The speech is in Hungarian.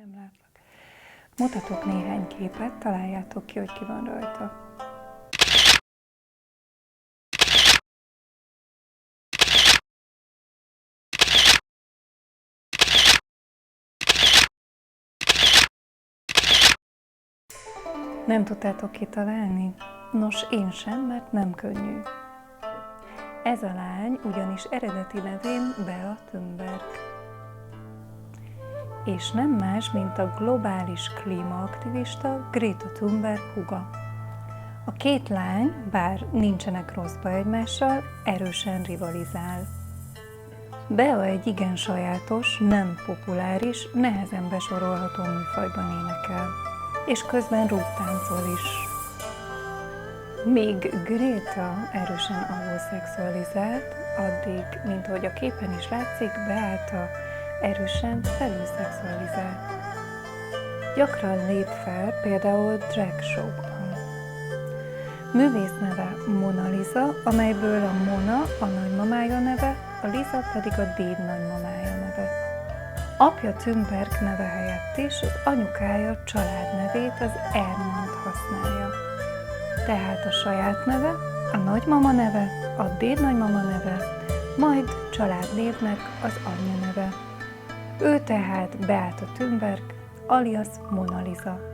nem látlak. Mutatok néhány képet, találjátok ki, hogy ki van rajta. Nem tudtátok kitalálni? Nos, én sem, mert nem könnyű. Ez a lány ugyanis eredeti nevén Bea Thunberg. És nem más, mint a globális klímaaktivista Greta Thunberg húga. A két lány, bár nincsenek rosszba egymással, erősen rivalizál. Bea egy igen sajátos, nem populáris, nehezen besorolható műfajban énekel, és közben rúgtáncol is. Míg Greta erősen alulszexualizált, addig, mint ahogy a képen is látszik, Beata erősen felülszexualizált. Gyakran lép fel például drag show-ban. Művész neve Mona Lisa, amelyből a Mona a nagymamája neve, a Lisa pedig a déd nagymamája neve. Apja Thunberg neve helyett is az anyukája családnevét, az Ermant használja. Tehát a saját neve, a nagymama neve, a dédnagymama neve, majd családnévnek az anyja neve. Ő tehát Beata Thunberg, alias Mona Lisa.